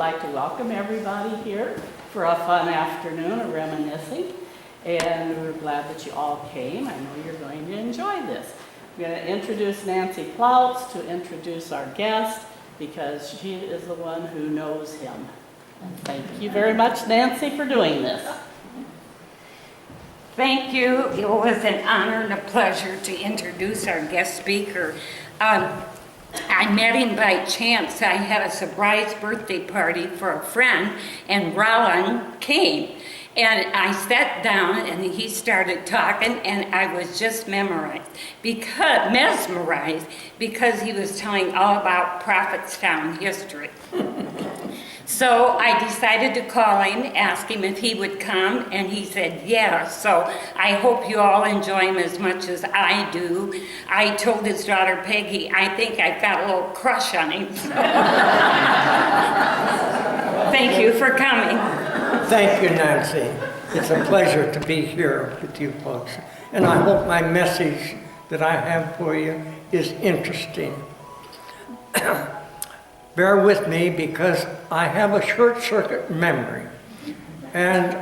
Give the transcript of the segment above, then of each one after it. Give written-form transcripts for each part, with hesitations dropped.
like to welcome everybody here for a fun afternoon of reminiscing. And we're glad that you all came. I know you're going to enjoy this. I'm going to introduce Nancy Ploutz to introduce our guest because she is the one who knows him. And thank you very much, Nancy, for doing this. Thank you. It was an honor and a pleasure to introduce our guest speaker. I met him by chance. I had a surprise birthday party for a friend, and Roland came. And I sat down, and he started talking, and I was just mesmerized because he was telling all about Prophetstown history. So I decided to call him, ask him if he would come, and he said yes. So I hope you all enjoy him as much as I do. I told his daughter Peggy, I think I've got a little crush on him. Thank you for coming. Thank you, Nancy. It's a pleasure to be here with you folks. And I hope my message that I have for you is interesting. Bear with me because I have a short circuit memory. And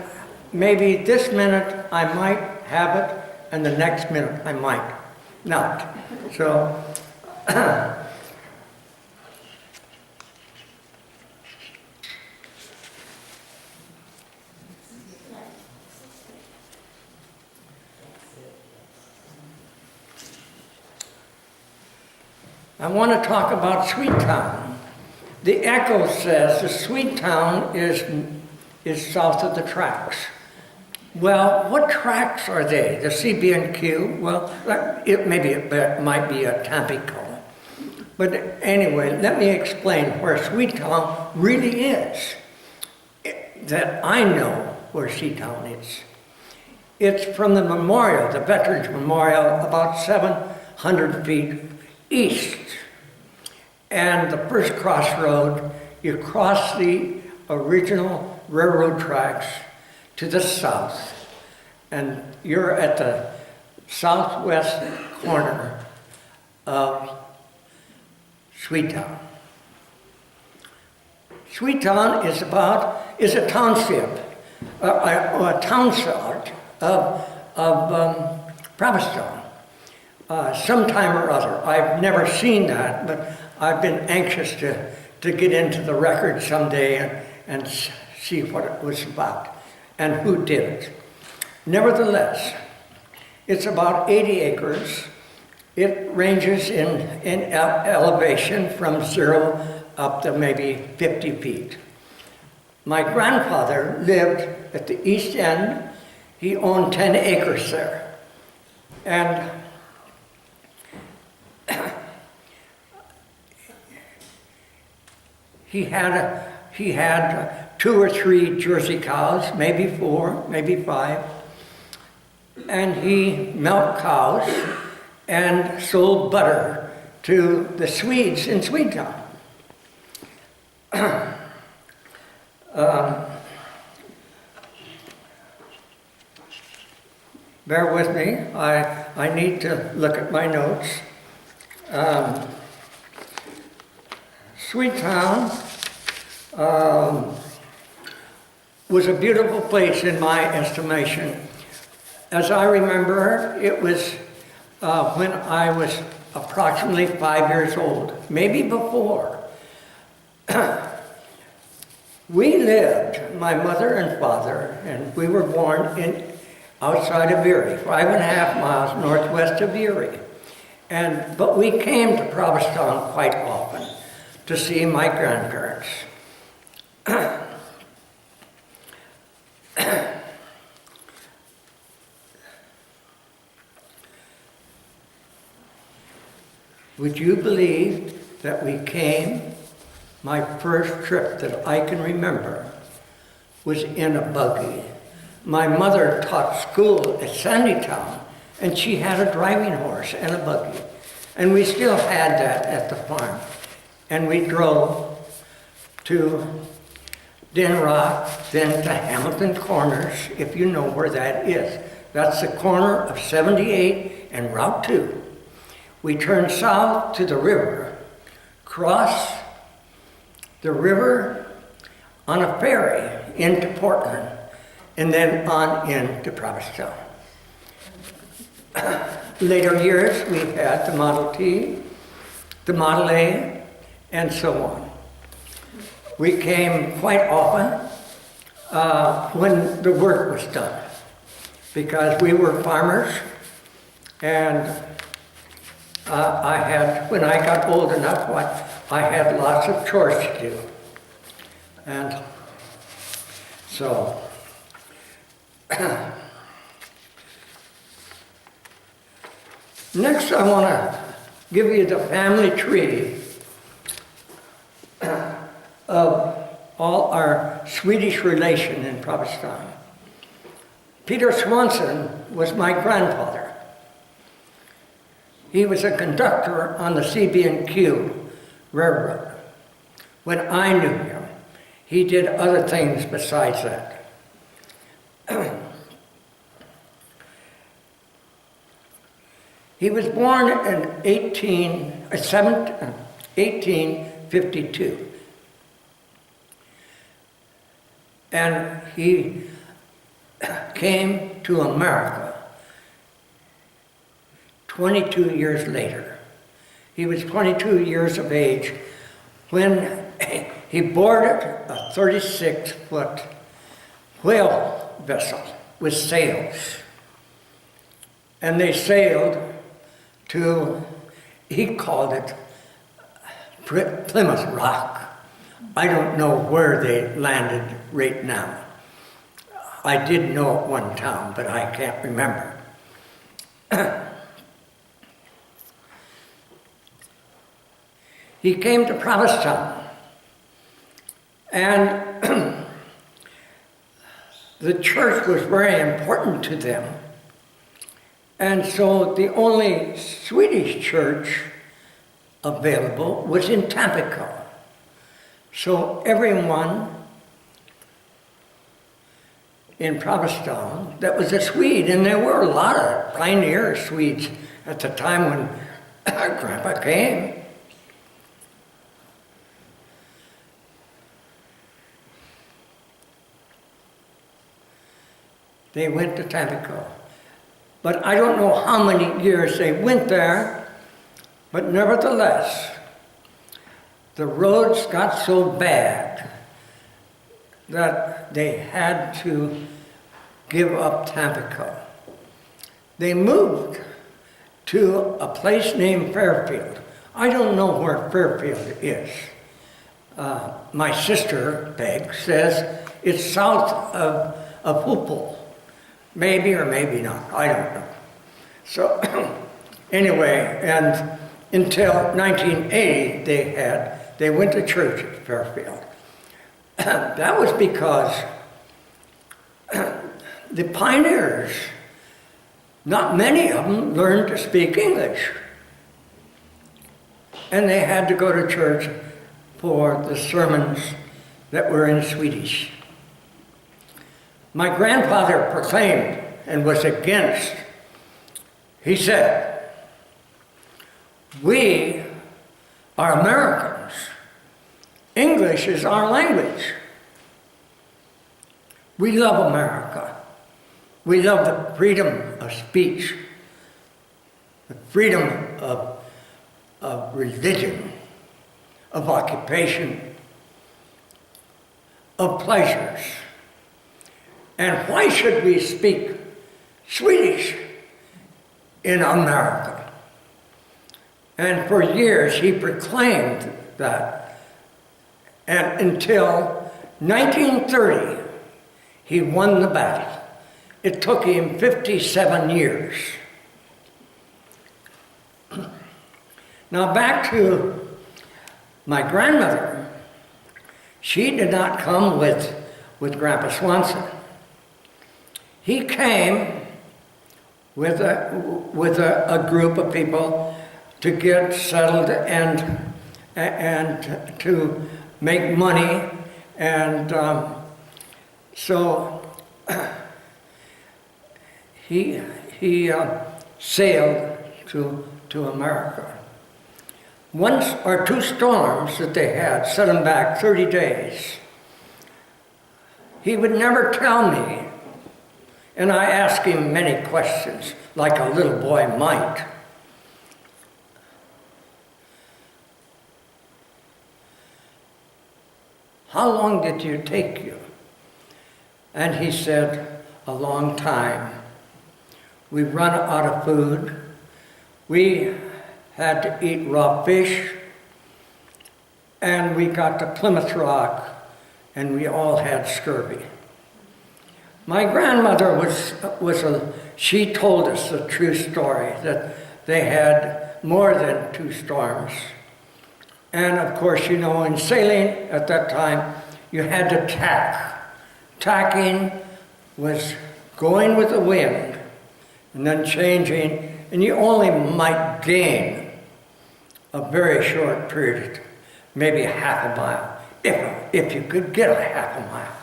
maybe this minute I might have it, and the next minute I might not. So, I want to talk about Sweetown. The Echo says the Sweetown is south of the tracks. Well, what tracks are they? The CB&Q? Well, it might be a Tampico. But anyway, let me explain where Sweetown really is. That I know where Sweetown is. It's from the memorial, the Veterans Memorial, about 700 feet east. And the first crossroad, you cross the original railroad tracks to the south. And you're at the southwest corner of Sweetown. Sweetown is a township, a town sort of Prophetstown. Sometime or other. I've never seen that, but I've been anxious to get into the record someday and see what it was about and who did it. Nevertheless, it's about 80 acres. It ranges in elevation from 0 up to maybe 50 feet. My grandfather lived at the east end. He owned 10 acres there. And he had 2 or 3 Jersey cows, maybe 4, maybe 5, and he milked cows and sold butter to the Swedes in Sweetown. Bear with me, I need to look at my notes. Sweetown was a beautiful place in my estimation. As I remember, it was when I was approximately 5 years old, maybe before. We lived, my mother and father, and we were born outside of Erie, 5.5 miles northwest of Erie. But we came to Prophetstown quite often to see my grandparents. Would you believe that we came, my first trip that I can remember was in a buggy. My mother taught school at Sandytown, and she had a driving horse and a buggy. And we still had that at the farm. And we drove to Den Rock, then to Hamilton Corners, if you know where that is. That's the corner of 78 and Route 2. We turned south to the river, cross the river, on a ferry into Portland and then on into Provincetown. Later years, we had the Model T, the Model A, and so on. We came quite often when the work was done, because we were farmers, and when I got old enough, I had lots of chores to do. And so, next I want to give you the family tree of all our Swedish relation in Provincetown. Peter Swanson was my grandfather. He was a conductor on the CB&Q Railroad. When I knew him, he did other things besides that. He was born in 1852. And he came to America 22 years later. He was 22 years of age when he boarded a 36-foot whale vessel with sails. And they sailed to, he called it Plymouth Rock. I don't know where they landed right now. I did know it one town, but I can't remember. He came to Provincetown, and the church was very important to them. And so the only Swedish church available was in Tampico. So everyone in Provincetown that was a Swede, and there were a lot of pioneer Swedes at the time when Grandpa came. They went to Tampico. But I don't know how many years they went there, but nevertheless, the roads got so bad that they had to give up Tampico. They moved to a place named Fairfield. I don't know where Fairfield is. My sister, Peg, says it's south of Hoople. Maybe or maybe not, I don't know. So anyway, and until 1980, they went to church at Fairfield. That was because the pioneers, not many of them learned to speak English. And they had to go to church for the sermons that were in Swedish. My grandfather proclaimed and was against. He said, "We are Americans. English is our language. We love America. We love the freedom of speech, the freedom of religion, of occupation, of pleasures. And why should we speak Swedish in America?" And for years he proclaimed that. And until 1930, he won the battle. It took him 57 years. Now back to my grandmother. She did not come with Grandpa Swanson. He came with a group of people to get settled and to make money, and so he sailed to America. One or two storms that they had set him back 30 days. he would never tell me, and I asked him many questions, like a little boy might. How long did it take you? And he said, a long time. We run out of food. We had to eat raw fish. And we got to Plymouth Rock, and we all had scurvy. My grandmother she told us the true story, that they had more than 2 storms. And of course, you know, in sailing at that time, you had to tack. Tacking was going with the wind and then changing, and you only might gain a very short period, maybe half a mile, if you could get a half a mile.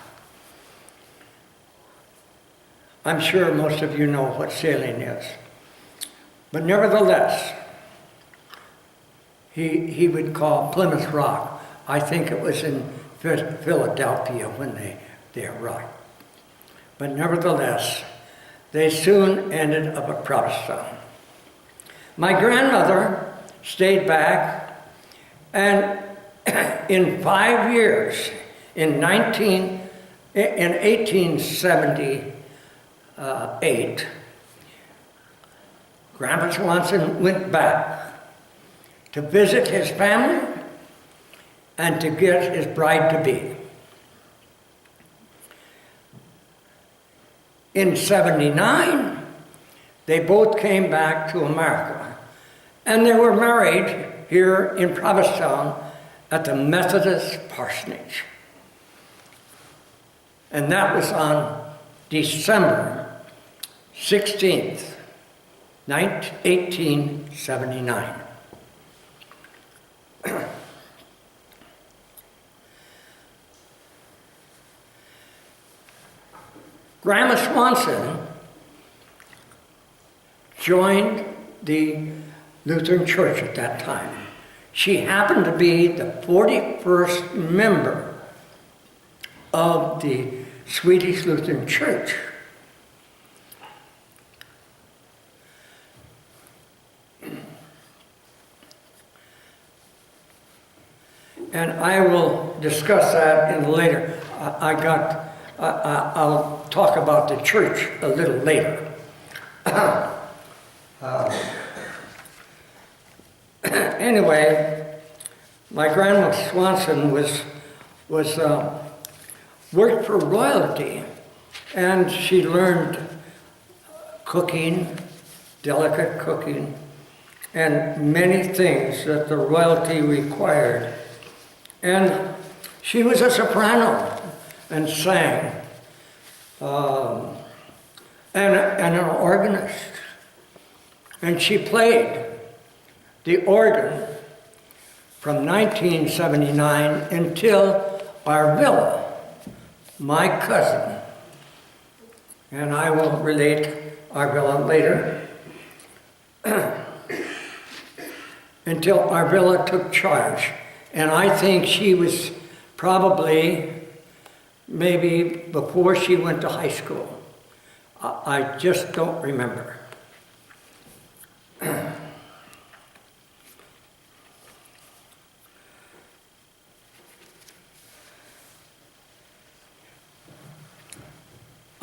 I'm sure most of you know what sailing is. But nevertheless, he would call Plymouth Rock. I think it was in Philadelphia when they arrived. But nevertheless, they soon ended up at Provincetown. My grandmother stayed back, and in 5 years, in 1878, Grandpa Swanson went back to visit his family and to get his bride-to-be. In '79, they both came back to America, and they were married here in Provincetown at the Methodist parsonage. And that was on December 16th, 1879. Grandma Swanson joined the Lutheran Church at that time. She happened to be the 41st member of the Swedish Lutheran Church. And I will discuss that in later. I'll talk about the church a little later. Anyway, my grandma Swanson worked for royalty, and she learned cooking, delicate cooking, and many things that the royalty required. And she was a soprano and sang, and an organist. And she played the organ from 1979 until Arvilla, my cousin, and I will relate Arvilla later, until Arvilla took charge. And I think she was probably maybe before she went to high school. I just don't remember.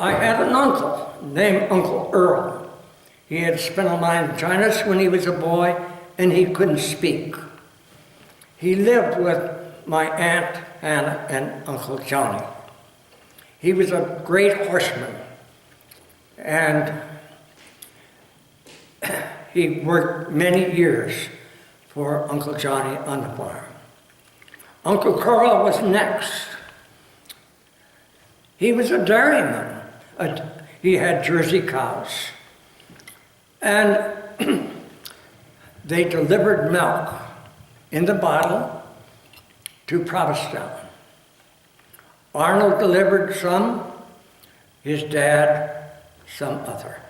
I had an uncle named Uncle Earl. He had spent a meningitis when he was a boy, and he couldn't speak. He lived with my Aunt Hannah and Uncle Johnny. He was a great horseman, and he worked many years for Uncle Johnny on the farm. Uncle Carl was next. He was a dairyman. He had Jersey cows. And they delivered milk in the bottle to Provincetown. Arnold delivered some, his dad some other.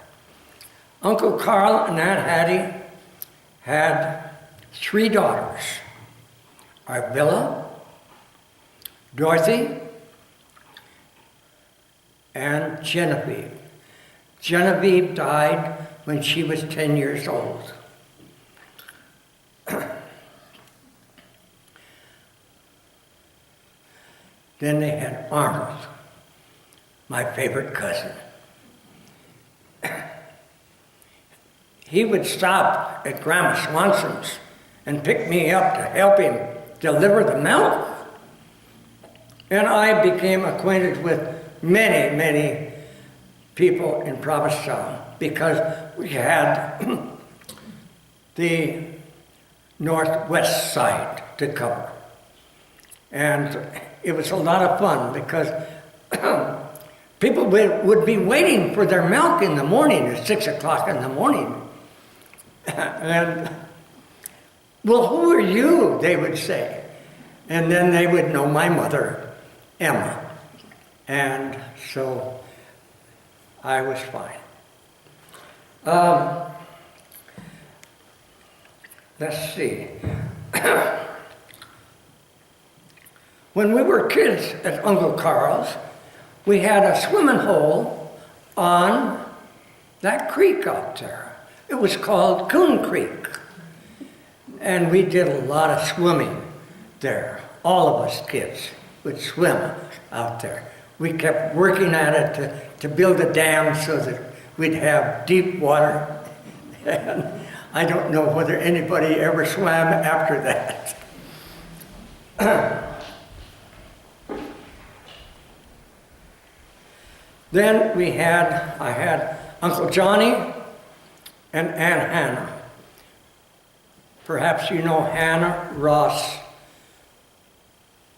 Uncle Carl and Aunt Hattie had 3 daughters, Arvilla, Dorothy, and Genevieve. Genevieve died when she was 10 years old. Then they had Arnold, my favorite cousin. He would stop at Grandma Swanson's and pick me up to help him deliver the milk. And I became acquainted with many, many people in Provincetown because we had the northwest side to cover. And it was a lot of fun because people would be waiting for their milk in the morning at 6 o'clock in the morning. And, well, who are you? They would say. And then they would know my mother, Emma. And so I was fine. Let's see. When we were kids at Uncle Carl's, we had a swimming hole on that creek out there. It was called Coon Creek. And we did a lot of swimming there. All of us kids would swim out there. We kept working at it to build a dam so that we'd have deep water. And I don't know whether anybody ever swam after that. Then I had Uncle Johnny and Aunt Hannah. Perhaps you know Hannah Ross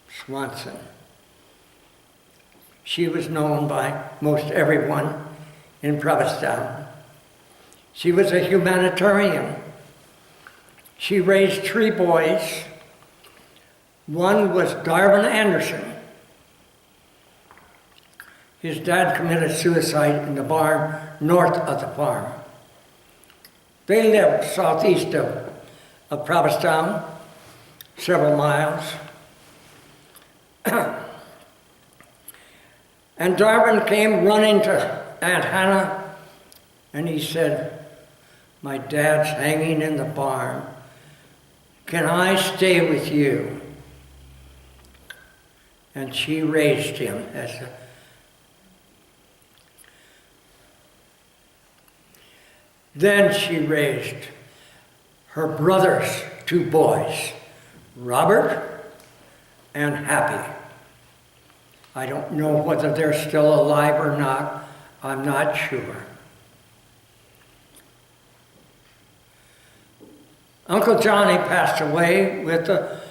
Swanson. She was known by most everyone in Provincetown. She was a humanitarian. She raised 3 boys. One was Darwin Anderson. His dad committed suicide in the barn north of the farm. They lived southeast of Provincetown, several miles. And Darwin came running to Aunt Hannah, and he said, "My dad's hanging in the barn. Can I stay with you?" And she raised him as a Then she raised her brother's 2 boys, Robert and Happy. I don't know whether they're still alive or not. I'm not sure. Uncle Johnny passed away with a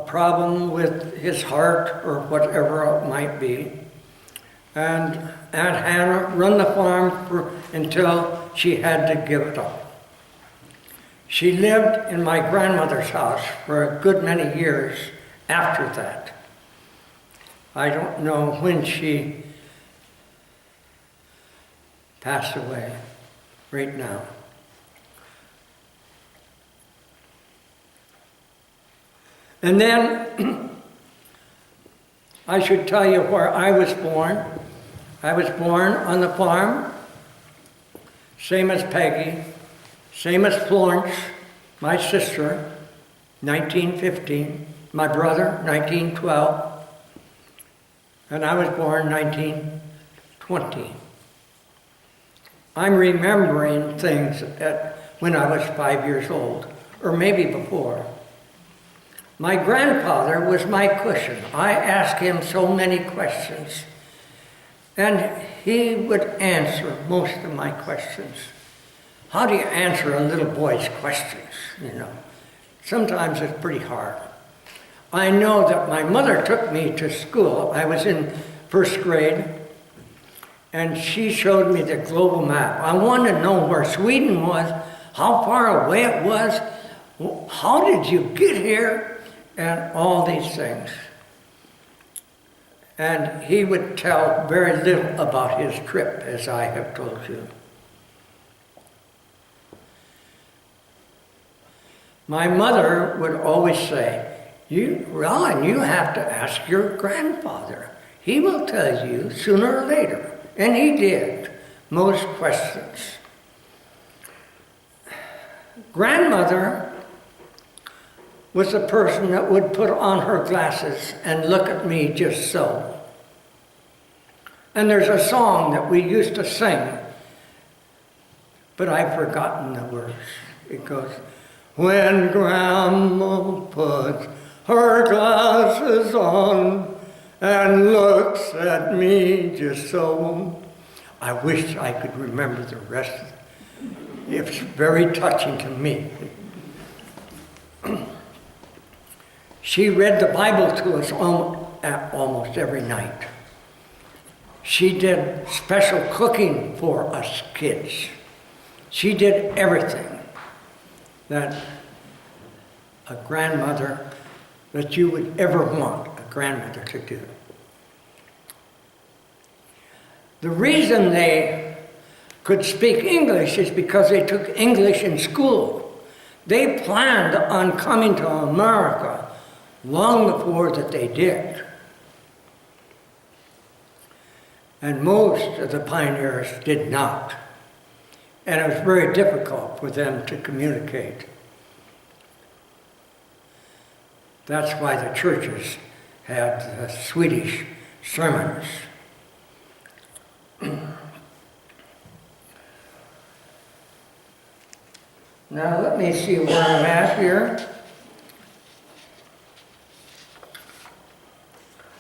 problem with his heart or whatever it might be. And Aunt Hannah run the farm until she had to give it up. She lived in my grandmother's house for a good many years after that. I don't know when she passed away right now. And then I should tell you where I was born. I was born on the farm, same as Peggy, same as Florence, my sister, 1915, my brother, 1912, and I was born 1920. I'm remembering things when I was 5 years old, or maybe before. My grandfather was my cushion. I asked him so many questions, and he would answer most of my questions. How do you answer a little boy's questions, you know? Sometimes it's pretty hard. I know that my mother took me to school. I was in 1st grade, and she showed me the global map. I wanted to know where Sweden was, how far away it was, how did you get here, and all these things. And he would tell very little about his trip, as I have told you. My mother would always say, Roland, you have to ask your grandfather. he will tell you sooner or later, and he did, most questions. Grandmother was the person that would put on her glasses and look at me just so. And there's a song that we used to sing, but I've forgotten the words. It goes, when Grandma puts her glasses on and looks at me just so. I wish I could remember the rest of it. It's very touching to me. She read the Bible to us almost every night. She did special cooking for us kids. She did everything that a grandmother, that you would ever want a grandmother to do. The reason they could speak English is because they took English in school. They planned on coming to America long before that they did. And most of the pioneers did not. And it was very difficult for them to communicate. That's why the churches had Swedish sermons. Now let me see where I'm at here.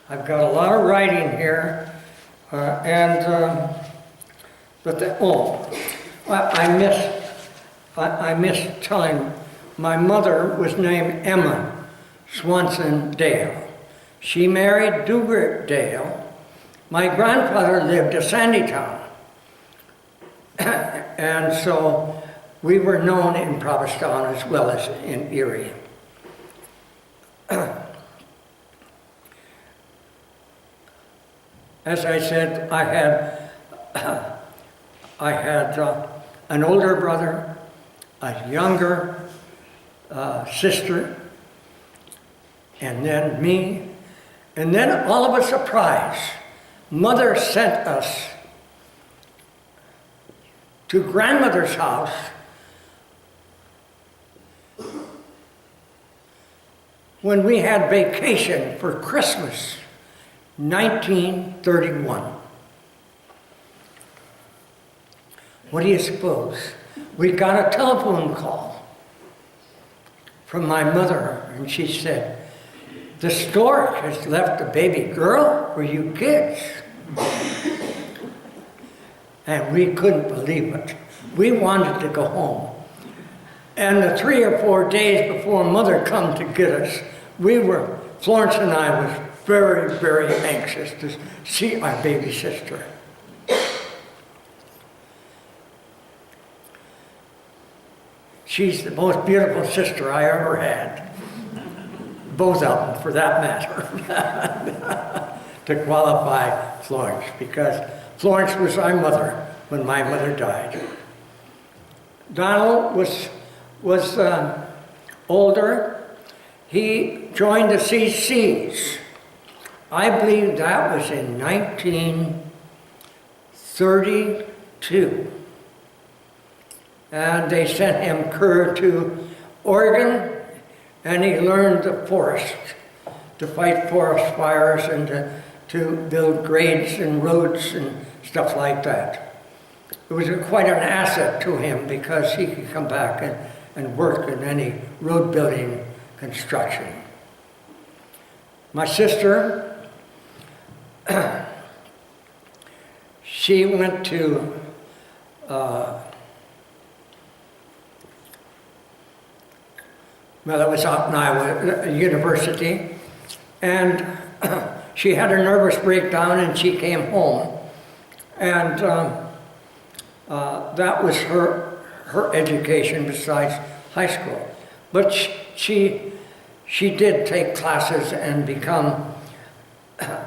I've got a lot of writing here, I missed telling. My mother was named Emma Swanson Dale. She married Dugert Dale. My grandfather lived at Sandytown, and so we were known in Provincetown as well as in Erie. As I said, I had an older brother, a younger sister, and then me, and then all of a surprise, Mother sent us to grandmother's house when we had vacation for Christmas, 1931. What do you suppose? We got a telephone call from my mother, and she said, "The stork has left a baby girl for you kids." And we couldn't believe it. We wanted to go home. And the 3 or 4 days before Mother come to get us, Florence and I was very, very anxious to see our baby sister. She's the most beautiful sister I ever had. Both of them, for that matter, to qualify Florence, because Florence was our mother when my mother died. Donald was older. He joined the CCs. I believe that was in 1932. And they sent him to Oregon, and he learned the forest, to fight forest fires and to build grades and roads and stuff like that. It was quite an asset to him because he could come back and work in any road building construction. My sister, she went to it was out in Iowa University, and she had a nervous breakdown and she came home. And that was her education besides high school. But she did take classes and become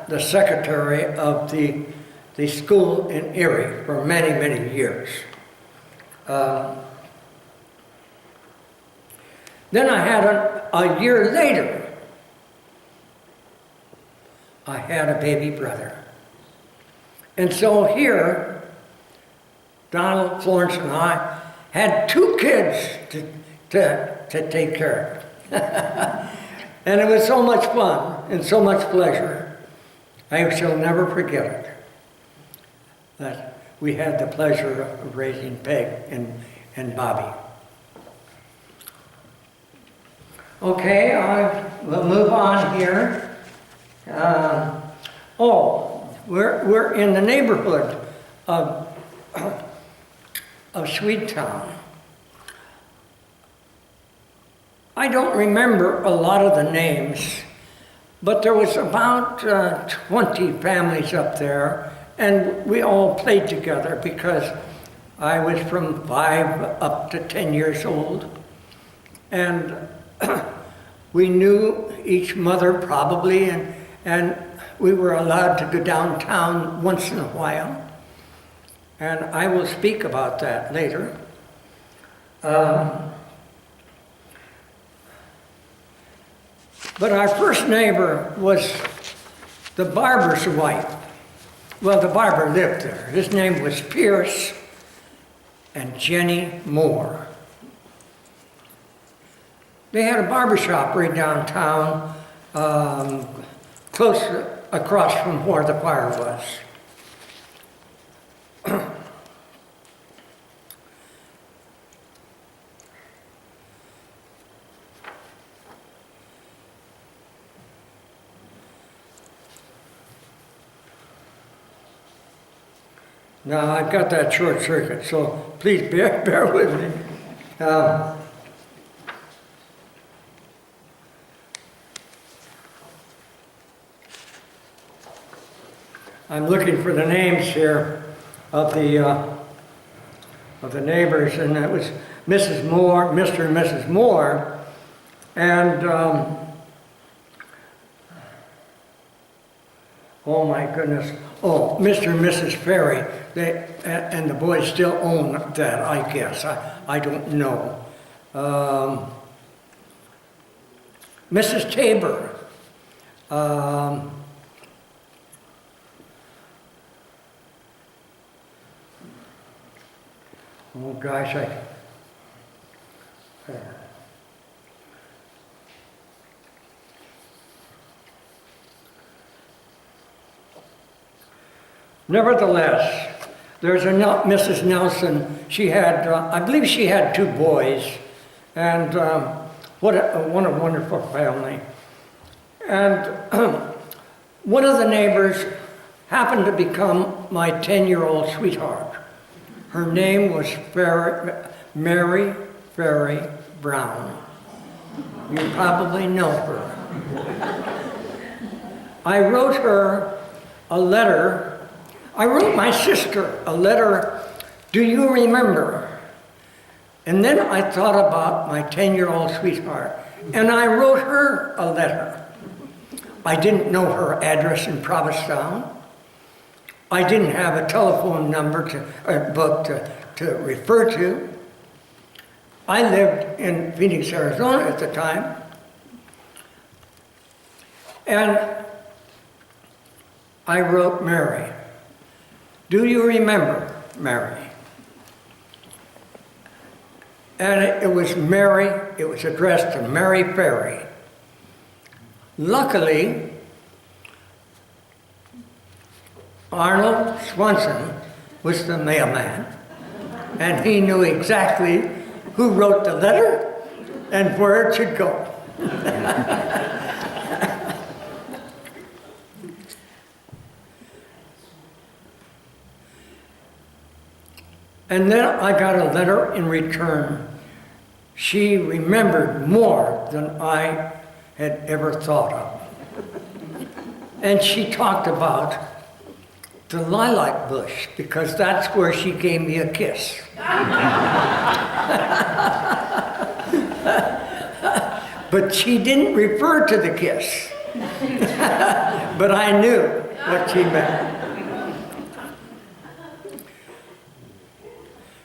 the secretary of the school in Erie for many, many years. Then I had a year later, I had a baby brother. And so here, Donald, Florence, and I had 2 kids to take care of. And it was so much fun and so much pleasure. I shall never forget it, that we had the pleasure of raising Peg and Bobby. Okay, we'll move on here. We're in the neighborhood of Sweetown. I don't remember a lot of the names, but there was about 20 families up there, and we all played together because I was from 5 up to 10 years old. And we knew each mother probably, and we were allowed to go downtown once in a while. And I will speak about that later. But our first neighbor was the barber's wife. Well, the barber lived there. His name was Pierce and Jenny Moore. They had a barber shop right downtown, close across from where the fire was. Now, I've got that short circuit, so please bear with me. I'm looking for the names here of the neighbors, and that was Mrs. Moore, Mr. and Mrs. Moore, and oh my goodness, Mr. and Mrs. Ferry. And the boys still own that, I guess. I don't know. Mrs. Tabor. Oh gosh, nevertheless, there's a Mrs. Nelson. She had, I believe she had 2 boys, and what a wonderful family. And one of the neighbors happened to become my 10-year-old sweetheart. Her name was Mary Ferry Brown. You probably know her. I wrote her a letter. I wrote my sister a letter, do you remember? And then I thought about my 10-year-old sweetheart, and I wrote her a letter. I didn't know her address in Provincetown. I didn't have a telephone number book to refer to. I lived in Phoenix, Arizona at the time. And I wrote Mary. Do you remember Mary? And it was Mary, it was addressed to Mary Ferry. Luckily, Arnold Swanson was the mailman, and he knew exactly who wrote the letter and where it should go. And then I got a letter in return. She remembered more than I had ever thought of. And she talked about the lilac bush, because that's where she gave me a kiss. But she didn't refer to the kiss. But I knew what she meant.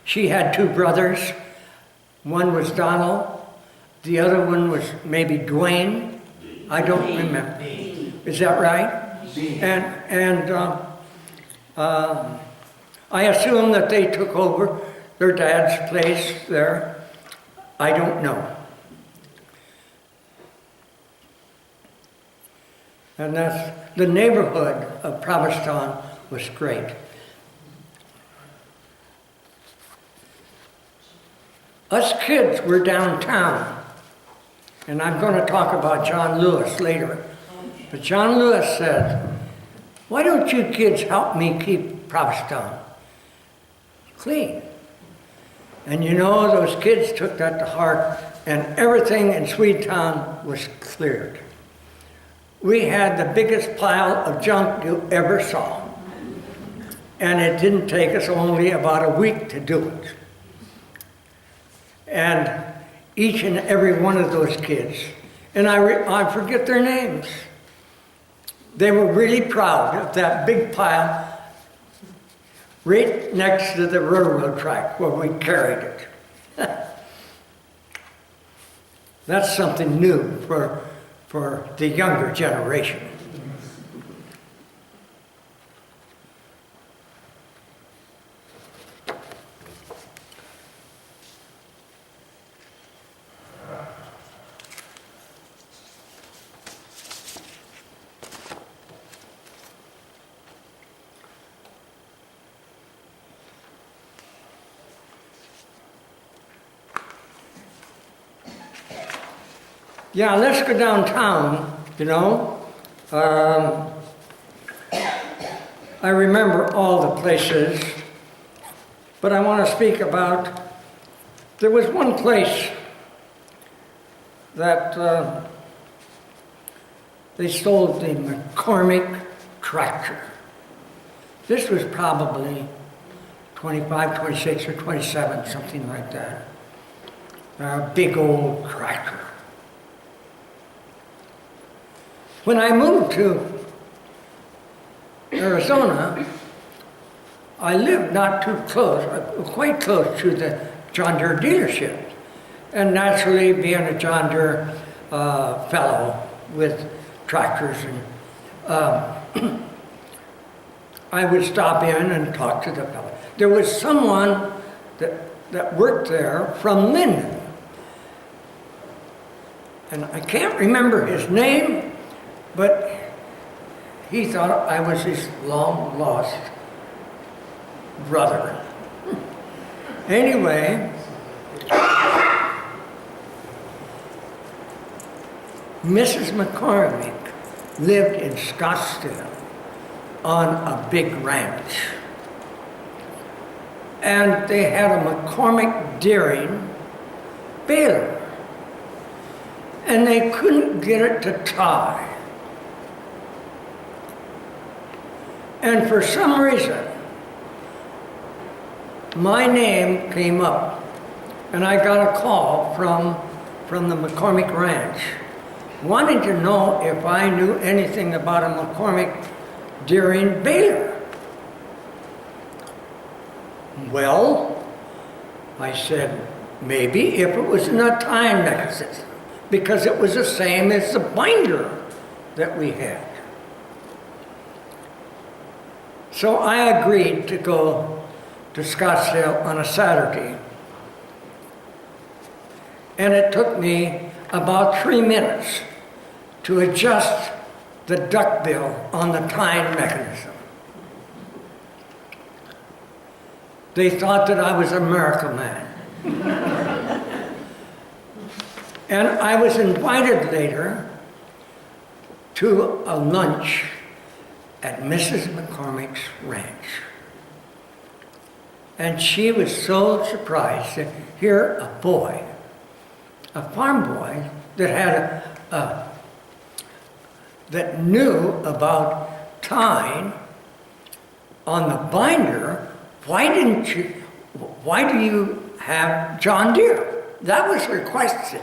She had 2 brothers. One was Donald. The other one was maybe Dwayne. I don't remember. Is that right? And I assume that they took over their dad's place there. I don't know. And that's, the neighborhood of Provincetown was great. Us kids were downtown, and I'm going to talk about John Lewis later. But John Lewis said, "Why don't you kids help me keep Provincetown clean?" And you know, those kids took that to heart, and everything in Swedetown was cleared. We had the biggest pile of junk you ever saw. And it didn't take us only about a week to do it. And each and every one of those kids, and I forget their names, they were really proud of that big pile right next to the railroad track where we carried it. That's something new for the younger generation. Yeah, let's go downtown, you know. I remember all the places, but I want to speak about, there was one place that they sold the McCormick tractor. This was probably 25, 26, or 27, something like that. A big old tractor. When I moved to Arizona, I lived not too close, quite close to the John Deere dealership. And naturally, being a John Deere fellow with tractors, and I would stop in and talk to the fellow. There was someone that worked there from Linden. And I can't remember his name, but he thought I was his long-lost brother. Anyway, Mrs. McCormick lived in Scottsdale on a big ranch. And they had a McCormick Deering baler. And they couldn't get it to tie. And for some reason, my name came up, and I got a call from the McCormick Ranch, wanting to know if I knew anything about a McCormick Deering baler. Well, I said, maybe if it was in a time mechanism, because it was the same as the binder that we had. So I agreed to go to Scottsdale on a Saturday. And it took me about 3 minutes to adjust the duckbill on the time mechanism. They thought that I was a miracle man. And I was invited later to a lunch at Mrs. McCormick's ranch. And she was so surprised to hear a boy, a farm boy, that had that knew about tying on the binder. Why do you have John Deere? That was her question.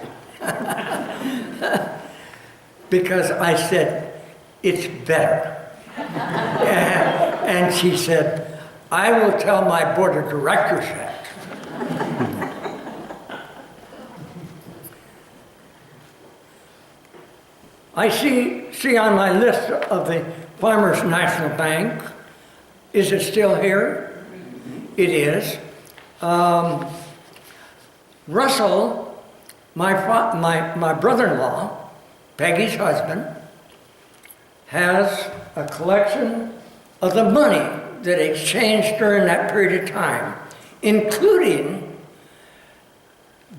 Because I said, it's better. And she said, I will tell my board of directors that. I see on my list of the Farmers National Bank, is it still here? It is. Russell, my brother-in-law, Peggy's husband, has a collection of the money that exchanged during that period of time, including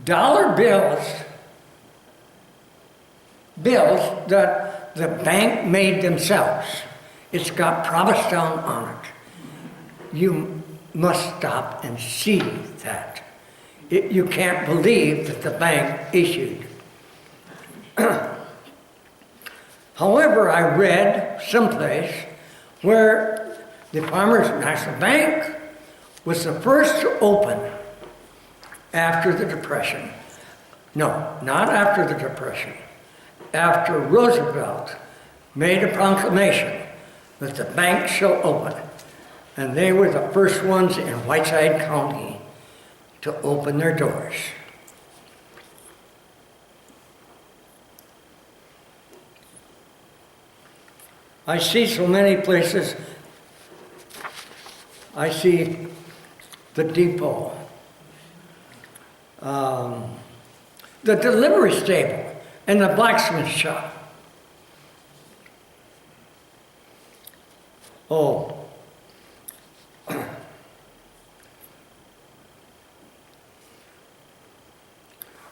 dollar bills that the bank made themselves. It's got Provincetown on it. You must stop and see that. You can't believe that the bank issued. However, I read someplace where the Farmers National Bank was the first to open after the Depression. No, not after the Depression. After Roosevelt made a proclamation that the bank shall open. And they were the first ones in Whiteside County to open their doors. I see so many places. I see the depot, the delivery stable, and the blacksmith shop. Oh.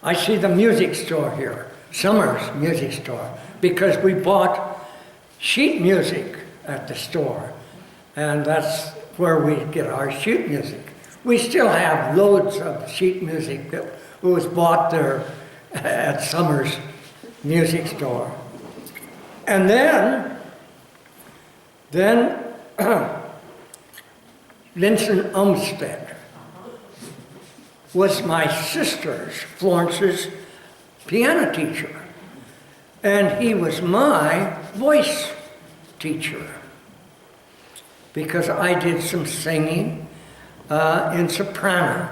I see the music store here, Summer's Music Store, because we bought sheet music at the store, and that's where we get our sheet music. We still have loads of sheet music that was bought there at Summer's Music Store. And then Vincent Umstead was my sister's, Florence's, piano teacher. And he was my voice teacher because I did some singing in soprano.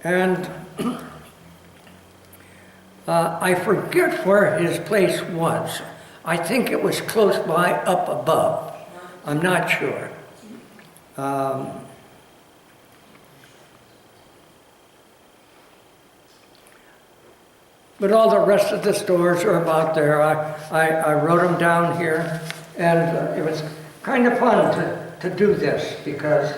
And I forget where his place was. I think it was close by up above. I'm not sure. But all the rest of the stores are about there. I wrote them down here, and it was kind of fun to do this because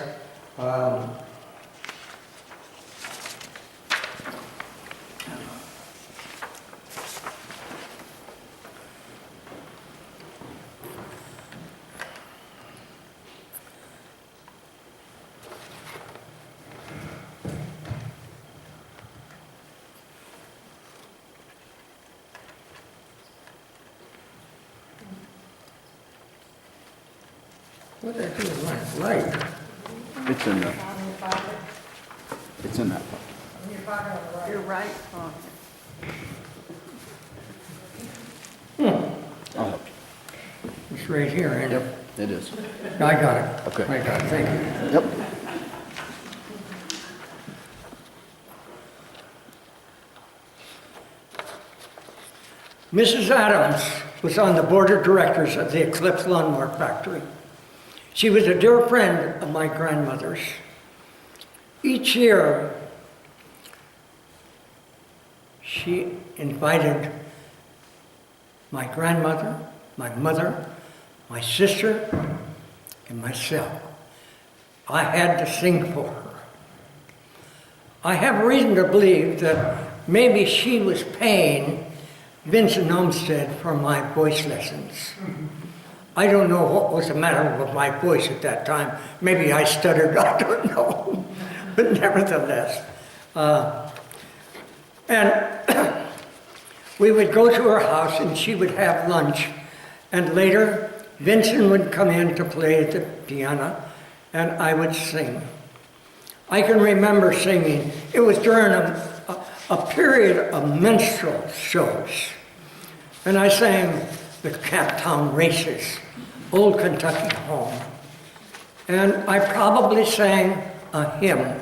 what did I do with my light? It's in there. It's in that part. You're right. Oh. I'll help you. It's right here, ain't it? Yep, it is. I got it. Okay. I got it, thank you. Yep. Mrs. Adams was on the board of directors of the Eclipse Lawnmower Factory. She was a dear friend of my grandmother's. Each year, she invited my grandmother, my mother, my sister, and myself. I had to sing for her. I have reason to believe that maybe she was paying Vincent Olmsted for my voice lessons. I don't know what was the matter with my voice at that time. Maybe I stuttered, I don't know. But nevertheless. And we would go to her house and she would have lunch. And later, Vincent would come in to play the piano and I would sing. I can remember singing. It was during a period of minstrel shows. And I sang the Camptown Races, Old Kentucky Home. And I probably sang a hymn.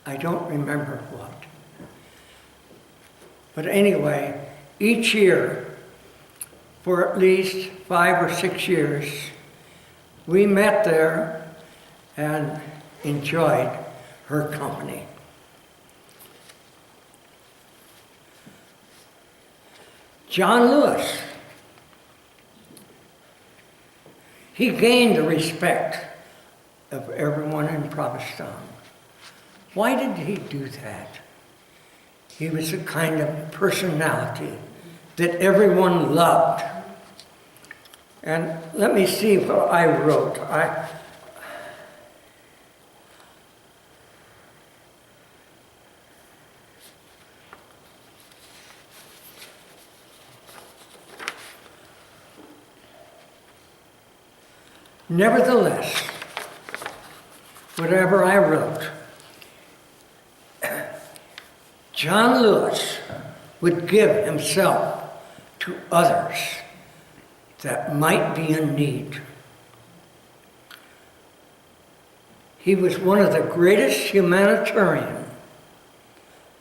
I don't remember what. But anyway, each year for at least 5 or 6 years. We met there and enjoyed her company. John Lewis, he gained the respect of everyone in Provincetown. Why did he do that? He was the kind of personality that everyone loved. And let me see what I wrote. Nevertheless, whatever I wrote, John Lewis would give himself to others that might be in need. He was one of the greatest humanitarians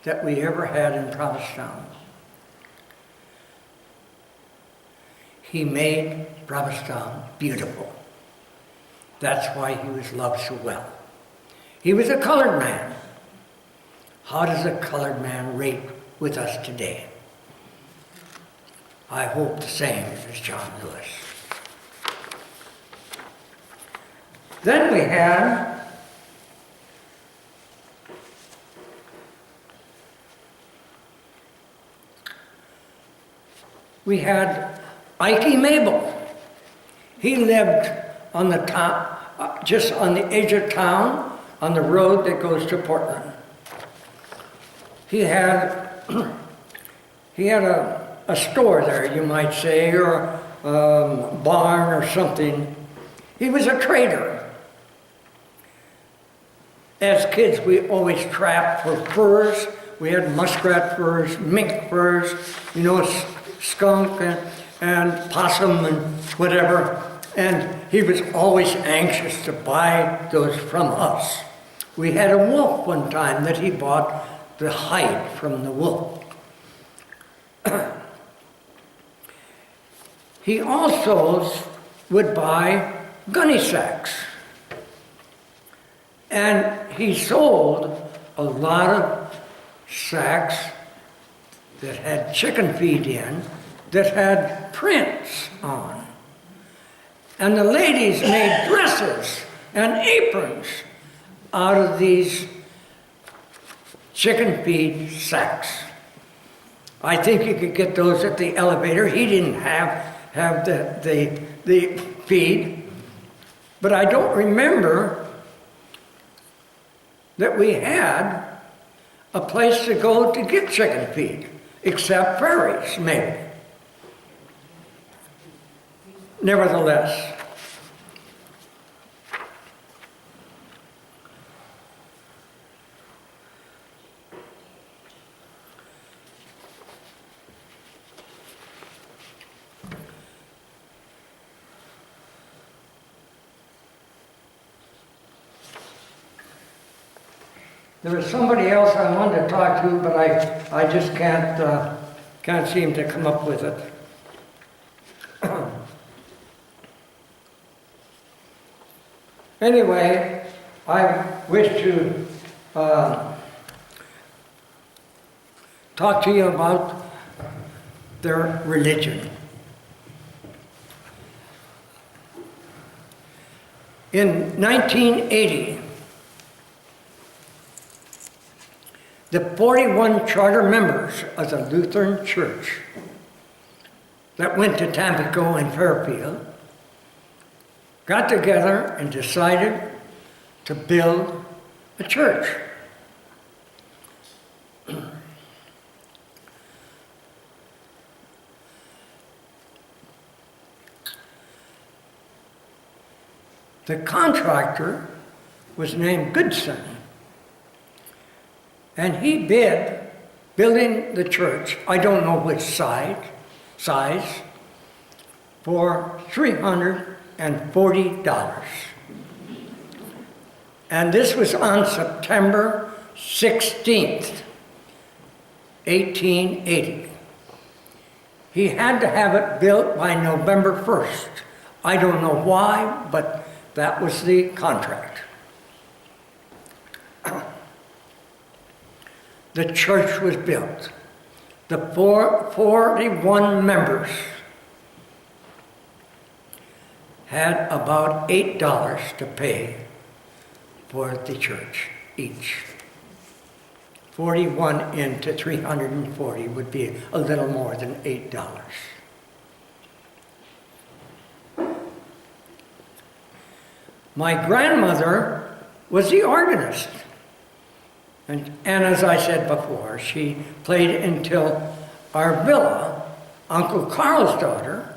that we ever had in Provincetown. He made Provincetown beautiful. That's why he was loved so well. He was a colored man. How does a colored man rate with us today? I hope the same as John Lewis. Then we had Ike Mabel. He lived on the top, just on the edge of town, on the road that goes to Portland. He had a store there, you might say, or a barn or something. He was a trader. As kids, we always trapped for furs. We had muskrat furs, mink furs, skunk and possum and whatever. And he was always anxious to buy those from us. We had a wolf one time that he bought the hide from the wolf. He also would buy gunny sacks. And he sold a lot of sacks that had chicken feed in, that had prints on. And the ladies made dresses and aprons out of these chicken feed sacks. I think you could get those at the elevator. He didn't have the feed, but I don't remember that we had a place to go to get chicken feed, except Prairie's, maybe. Nevertheless, there was somebody else I wanted to talk to, but I just can't seem to come up with it. Anyway, I wish to talk to you about their religion. In 1980, the 41 charter members of the Lutheran Church that went to Tampico and Fairfield got together and decided to build a church. The contractor was named Goodson, and he bid building the church, I don't know which size, for $340. And this was on September 16th, 1880. He had to have it built by November 1st. I don't know why, but that was the contract. The church was built. The 41 members had about $8 to pay for the church each. 41 into 340 would be a little more than $8. My grandmother was the organist. And as I said before, she played until our villa, Uncle Carl's daughter,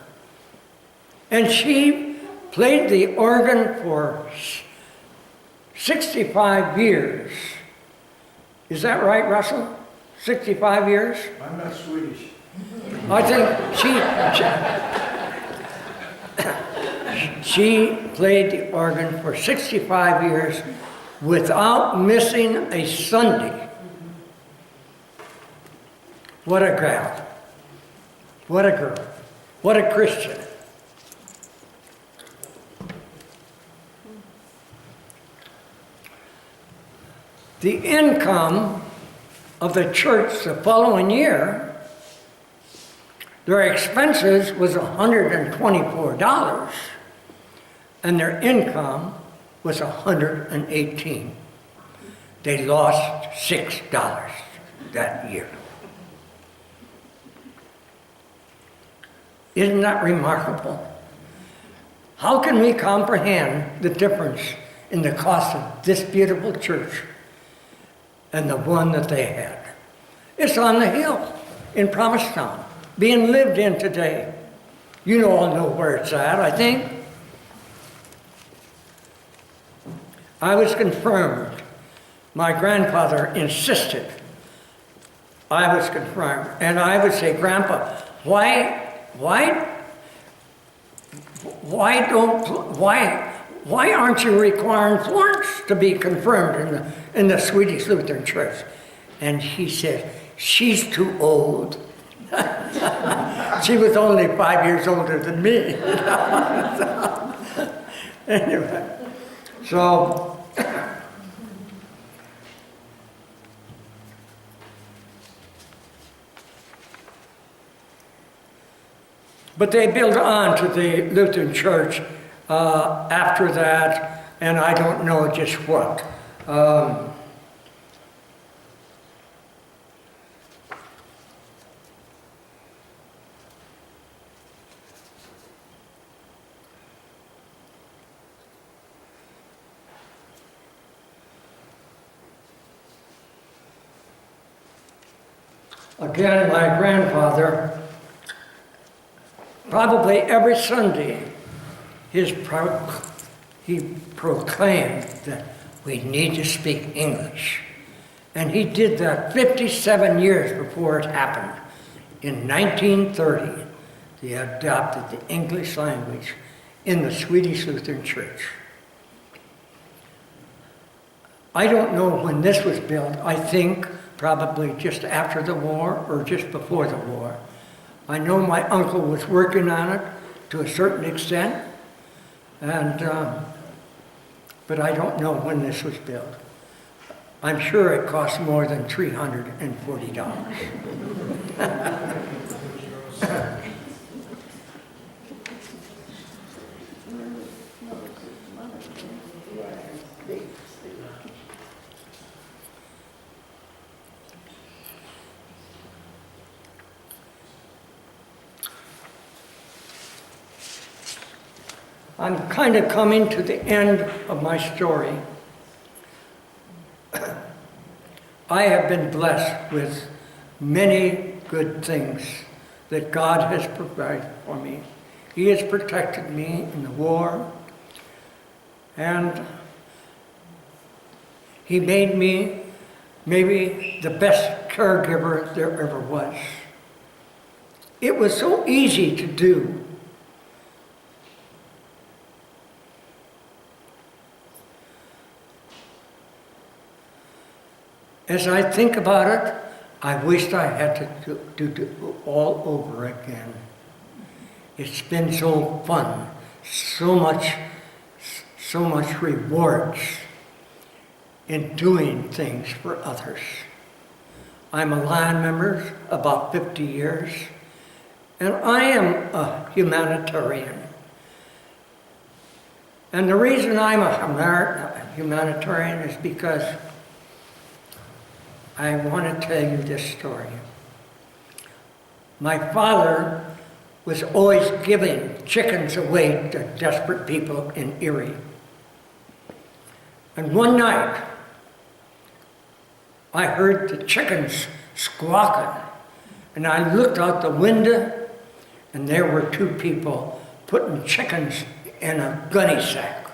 and she played the organ for 65 years. Is that right, Russell? 65 years? I'm not Swedish. I think she played the organ for 65 years without missing a Sunday. What a gal. What a girl. What a Christian. The income of the church the following year, their expenses was $124, and their income was $118. They lost $6 that year. Isn't that remarkable? How can we comprehend the difference in the cost of this beautiful church and the one that they had? It's on the hill in Provincetown, being lived in today. You all know where it's at, I think. I was confirmed. My grandfather insisted I was confirmed. And I would say, Grandpa, why aren't you requiring Florence to be confirmed in the Swedish Lutheran Church? And he said, she's too old. She was only 5 years older than me. Anyway, so but they built on to the Lutheran Church after that, and I don't know just what. Again, my grandfather, probably every Sunday, he proclaimed that we need to speak English. And he did that 57 years before it happened. In 1930, he adopted the English language in the Swedish Lutheran Church. I don't know when this was built. I think probably just after the war or just before the war. I know my uncle was working on it to a certain extent, and but I don't know when this was built. I'm sure it cost more than $340. I'm kind of coming to the end of my story. I have been blessed with many good things that God has provided for me. He has protected me in the war, and He made me maybe the best caregiver there ever was. It was so easy to do. As I think about it, I wished I had to do it all over again. It's been so fun, so much rewards in doing things for others. I'm a Lion member about 50 years, and I am a humanitarian. And the reason I'm a humanitarian is because I want to tell you this story. My father was always giving chickens away to desperate people in Erie. And one night, I heard the chickens squawking, and I looked out the window, and there were two people putting chickens in a gunny sack.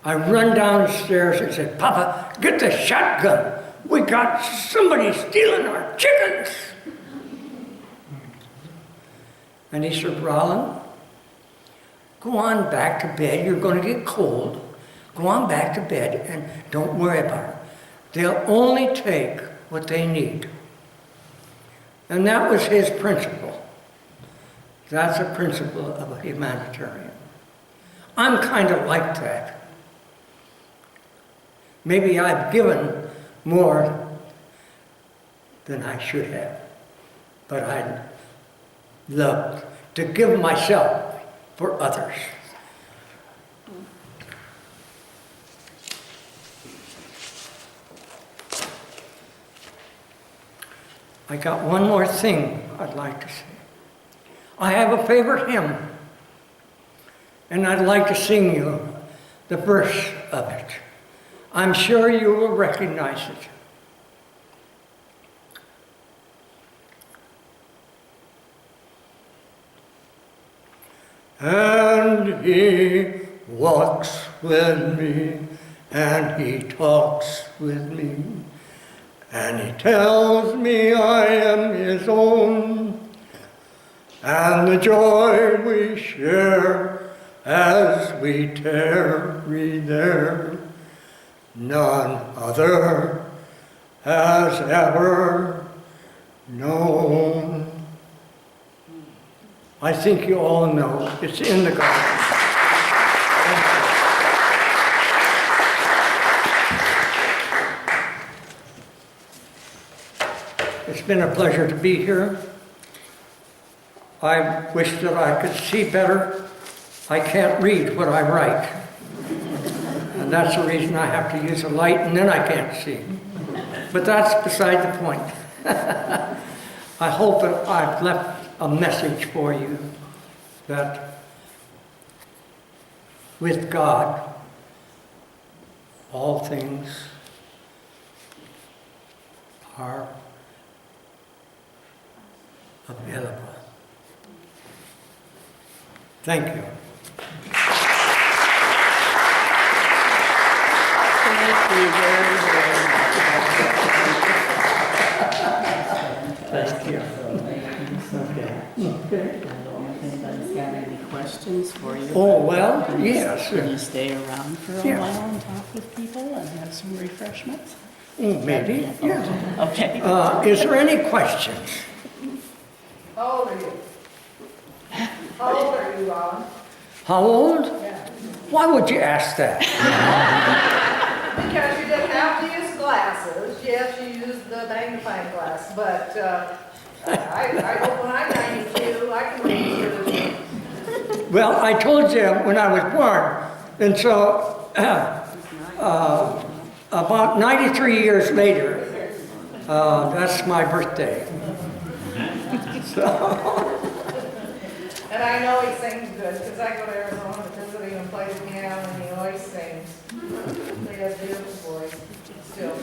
I run downstairs and said, "Papa, get the shotgun. We got somebody stealing our chickens." And he said, "Roland, go on back to bed. You're going to get cold. Go on back to bed and don't worry about it. They'll only take what they need." And that was his principle. That's a principle of a humanitarian. I'm kind of like that. Maybe I've given more than I should have, but I'd love to give myself for others. I got one more thing I'd like to say. I have a favorite hymn, and I'd like to sing you the verse of it. I'm sure you will recognize it. And he walks with me, and he talks with me, and he tells me I am his own, and the joy we share as we tarry there, none other has ever known. I think you all know it's in the garden. It's been a pleasure to be here. I wish that I could see better. I can't read what I write. And that's the reason I have to use a light, and then I can't see. But that's beside the point. I hope that I've left a message for you that with God, all things are available. Thank you. Thank you very, very much. Thank you. Okay. I don't know if anybody's got any questions for you. Oh, well, yes. Can you stay around for a Yeah. while and talk with people and have some refreshments? Maybe, yeah. Okay. Is there any questions? How old are you? How old are you, Ron? How old? Yeah. Why would you ask that? Because you didn't have to use glasses. Yes, you used the magnifying glass, but I hope when I'm 92, I can read you. Well, I told you when I was born, and so about 93 years later, that's my birthday. So. And I know he sings good, because I go to Arizona to visit him and play the piano, and he always sings. He has a beautiful voice, still.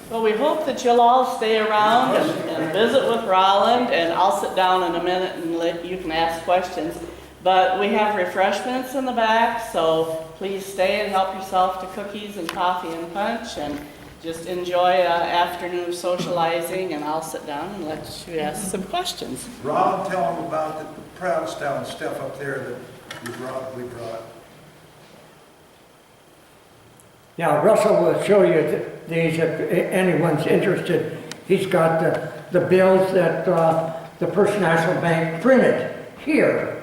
Well, we hope that you'll all stay around and visit with Roland, and I'll sit down in a minute and let you can ask questions. But we have refreshments in the back, so please stay and help yourself to cookies and coffee and punch, and just enjoy an afternoon of socializing, and I'll sit down and let you ask some questions. Roland, tell them about the Proudstown stuff up there that we brought. Now, Russell will show you these if anyone's interested He's got the bills that the First National Bank printed here.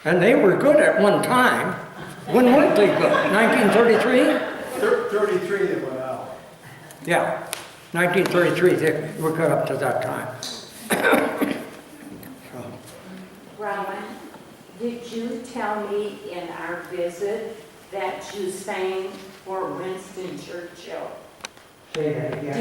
And they were good at one time. When weren't they good? 1933? 33 they went out. Yeah, 1933, they were good up to that time. Roland, did you tell me in our visit that you sang for Winston Churchill? Say that again.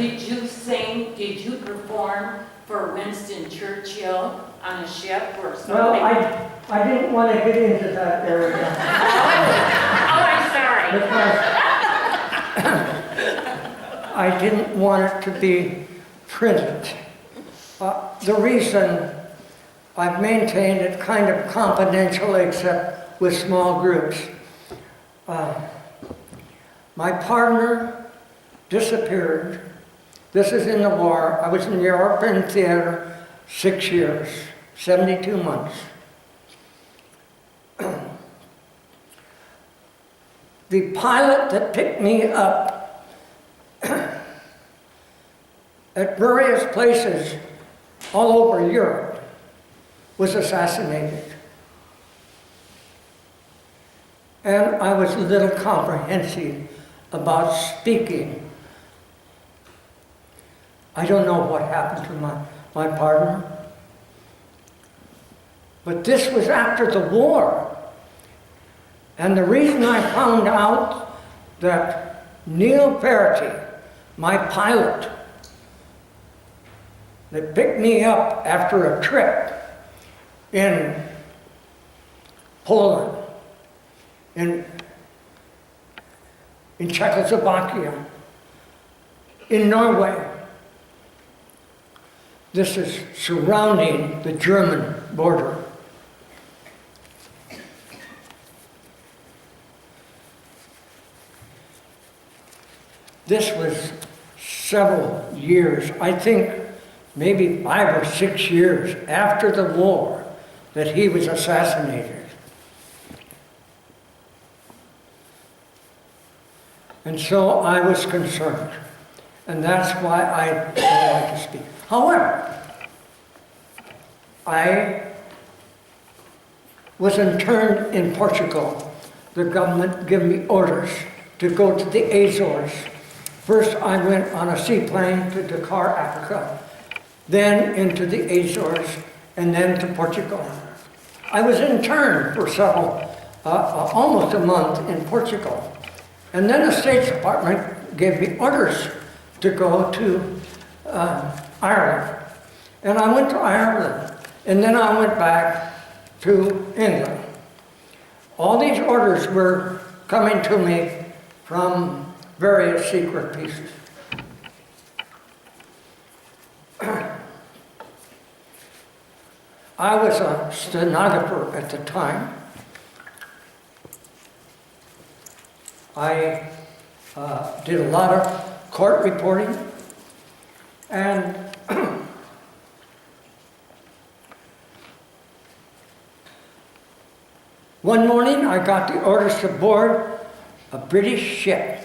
Did you perform for Winston Churchill on a ship or something? Well, I didn't want to get into that area. Oh, I'm sorry. I didn't want it to be printed. The reason I've maintained it kind of confidential except with small groups. My partner disappeared. This is in the war. I was in the European theater 6 years, 72 months. The pilot that picked me up at various places all over Europe was assassinated. And I was a little comprehensive about speaking. I don't know what happened to my partner. But this was after the war. And the reason I found out that Neil Verity, my pilot, that picked me up after a trip in Poland, in Czechoslovakia, in Norway. This is surrounding the German border. This was several years, I think maybe 5 or 6 years after the war that he was assassinated. And so I was concerned, and that's why I don't like to speak. However, I was interned in Portugal. The government gave me orders to go to the Azores. First, I went on a seaplane to Dakar, Africa, then into the Azores, and then to Portugal. I was interned for almost a month in Portugal. And then the State Department gave me orders to go to Ireland. And I went to Ireland, and then I went back to England. All these orders were coming to me from various secret pieces. I was a stenographer at the time. I did a lot of court reporting, and one morning I got the orders to board a British ship.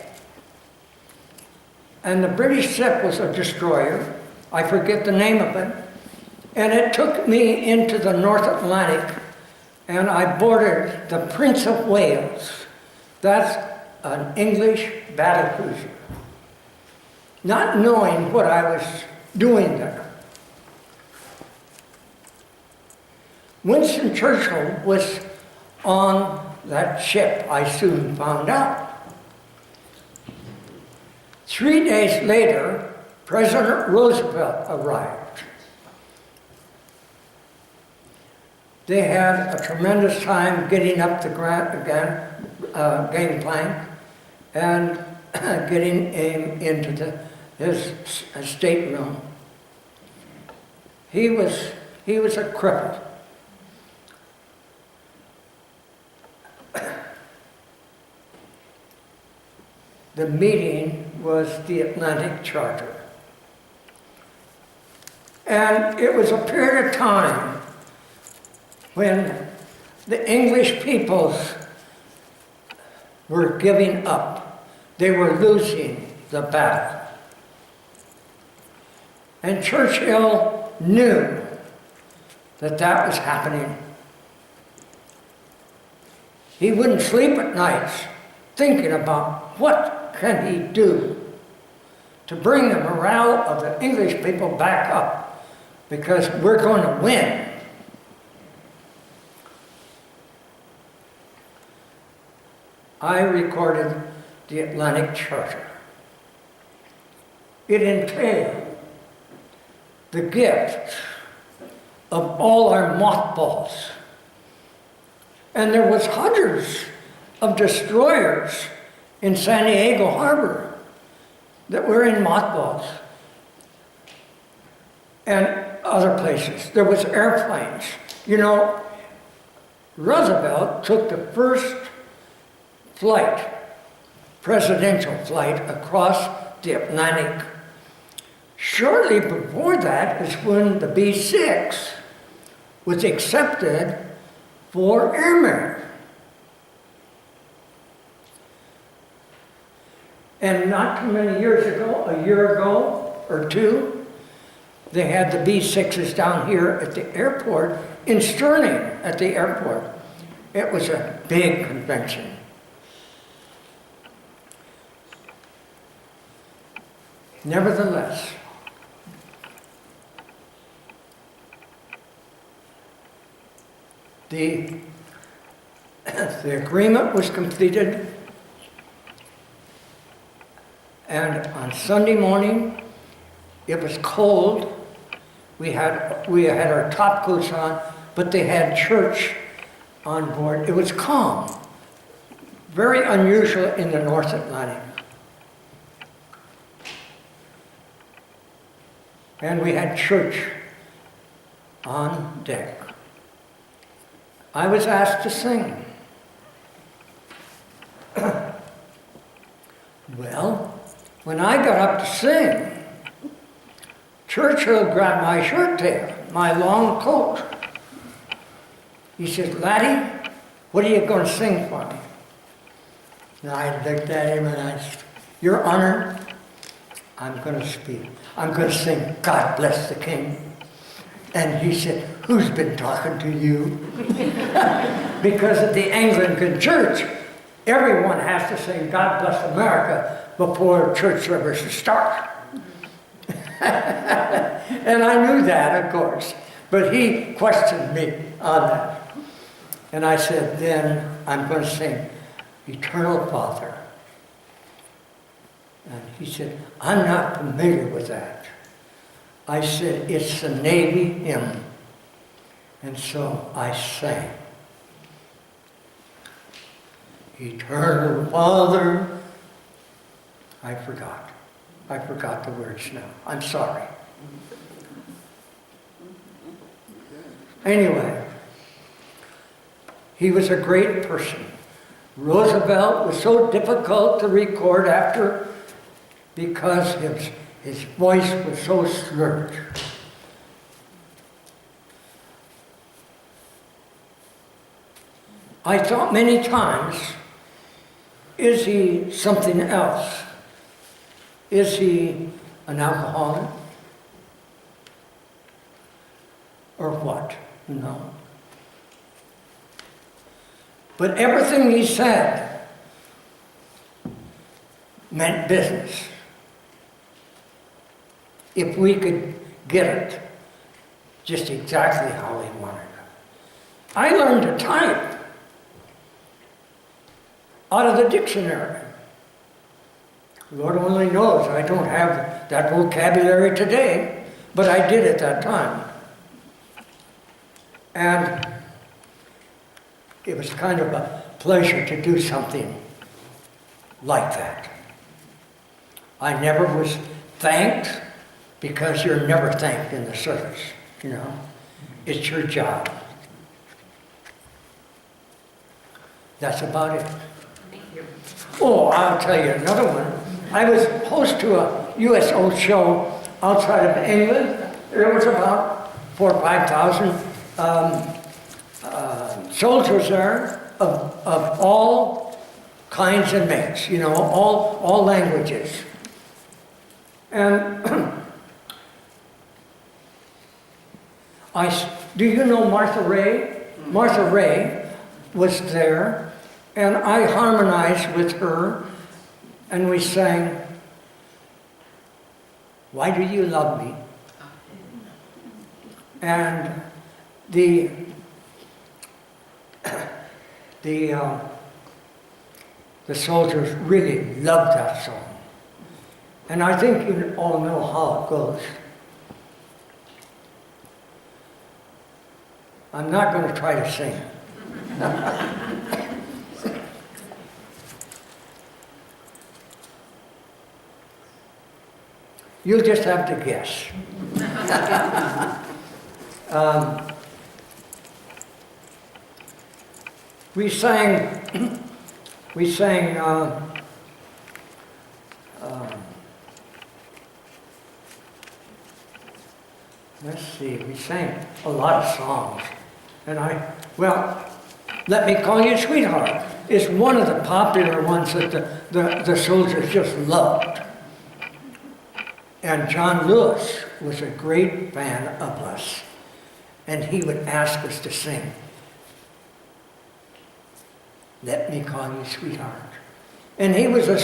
And the British ship was a destroyer. I forget the name of it. And it took me into the North Atlantic, and I boarded the Prince of Wales. That's an English battlecruiser. Not knowing what I was doing there. Winston Churchill was on that ship, I soon found out. 3 days later, President Roosevelt arrived. They had a tremendous time getting up the gangplank and getting into his stateroom. He was a cripple. The meeting was the Atlantic Charter. And it was a period of time when the English peoples were giving up. They were losing the battle. And Churchill knew that that was happening. He wouldn't sleep at nights thinking about what can he do to bring the morale of the English people back up, because we're going to win. I recorded the Atlantic Charter. It entailed the gift of all our mothballs. And there was hundreds of destroyers in San Diego Harbor that were in mothballs and other places. There was airplanes. You know, Roosevelt took the first flight, presidential flight, across the Atlantic. Shortly before that is when the B-6 was accepted for airmen. And not too many years ago, a year ago or two, they had the B-6s down here at the airport, in Sterling at the airport. It was a big convention. Nevertheless, the agreement was completed, and on Sunday morning, it was cold. We had our top coats on, but they had church on board. It was calm, very unusual in the North Atlantic. And we had church on deck. I was asked to sing. Well, when I got up to sing, Churchill grabbed my shirt tail, my long coat. He said, "Laddie, what are you going to sing for me?" And I looked at him and I said, "Your Honor, I'm going to speak. I'm going to sing, 'God Bless the King.'" And he said, "Who's been talking to you?" Because at the Anglican Church, everyone has to sing "God Bless America" before church services start. And I knew that, of course, but he questioned me on that. And I said, then I'm going to sing "Eternal Father." And he said, "I'm not familiar with that." I said, "It's the Navy hymn." And so I sang. "Eternal Father." I forgot. I forgot the words now. I'm sorry. Anyway, he was a great person. Roosevelt was so difficult to record after because his voice was so slurred. I thought many times, is he something else? Is he an alcoholic? Or what? No. But everything he said meant business. If we could get it just exactly how he wanted it. I learned to type out of the dictionary. Lord only knows I don't have that vocabulary today, but I did at that time. And it was kind of a pleasure to do something like that. I never was thanked, because you're never thanked in the service, you know. It's your job. That's about it. Oh, I'll tell you another one. I was host to a USO show outside of England. There was about 4,000 or 5,000 soldiers there of all kinds and makes, you know, all languages. And do you know Martha Ray? Martha Ray was there, and I harmonized with her, and we sang, "Why Do You Love Me?" And the soldiers really loved that song. And I think you all know how it goes. I'm not going to try to sing it. You'll just have to guess. We sang, let's see, we sang a lot of songs. And Let Me Call You Sweetheart is one of the popular ones that the soldiers just loved. And John Lewis was a great fan of us. And he would ask us to sing, "Let Me Call You Sweetheart." And he was a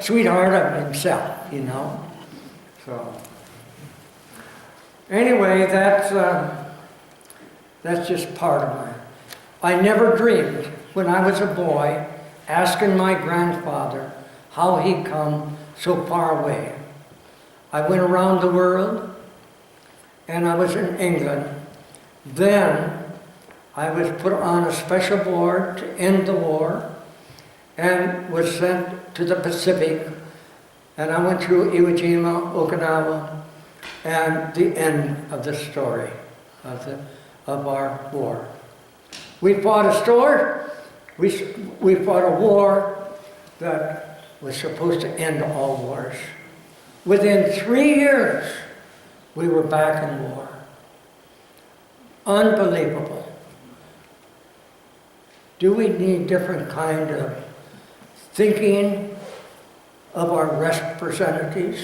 sweetheart of himself, you know. So, anyway, that's just part of mine. I never dreamed when I was a boy asking my grandfather how he come so far away. I went around the world, and I was in England. Then I was put on a special board to end the war and was sent to the Pacific. And I went through Iwo Jima, Okinawa, and the end of the story of our war. We fought we fought a war that was supposed to end all wars. Within 3 years, we were back in war. Unbelievable. Do we need different kind of thinking of our representatives?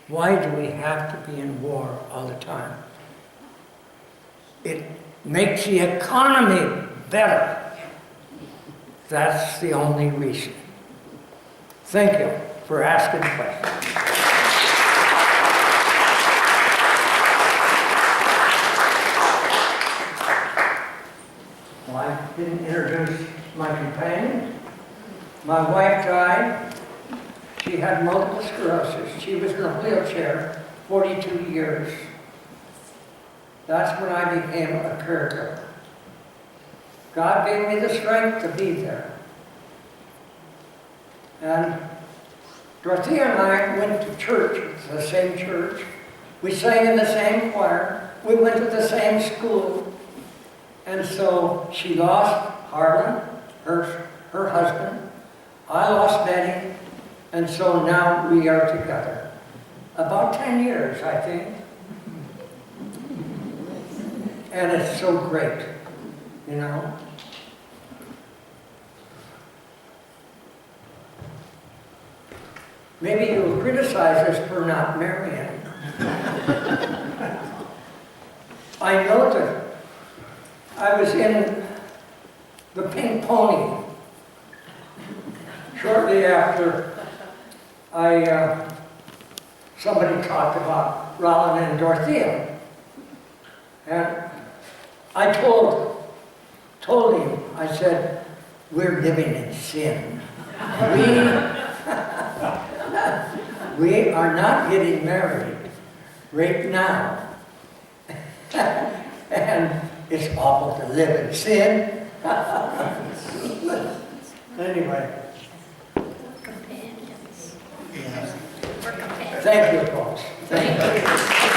Why do we have to be in war all the time? It makes the economy better. That's the only reason. Thank you for asking questions. Well, I didn't introduce my companion. My wife died. She had multiple sclerosis. She was in a wheelchair 42 years. That's when I became a caregiver. God gave me the strength to be there. And Dorothea and I went to church, the same church. We sang in the same choir. We went to the same school. And so she lost Harlan, her husband. I lost Betty. And so now we are together. About 10 years, I think. And it's so great, you know. Maybe you'll criticize us for not marrying. I know that I was in the Pink Pony shortly after somebody talked about Roland and Dorothea. And I told him, I said, we're living in sin. We are not getting married right now. And it's awful to live in sin. Anyway. Companions. Thank you, folks. Thank you.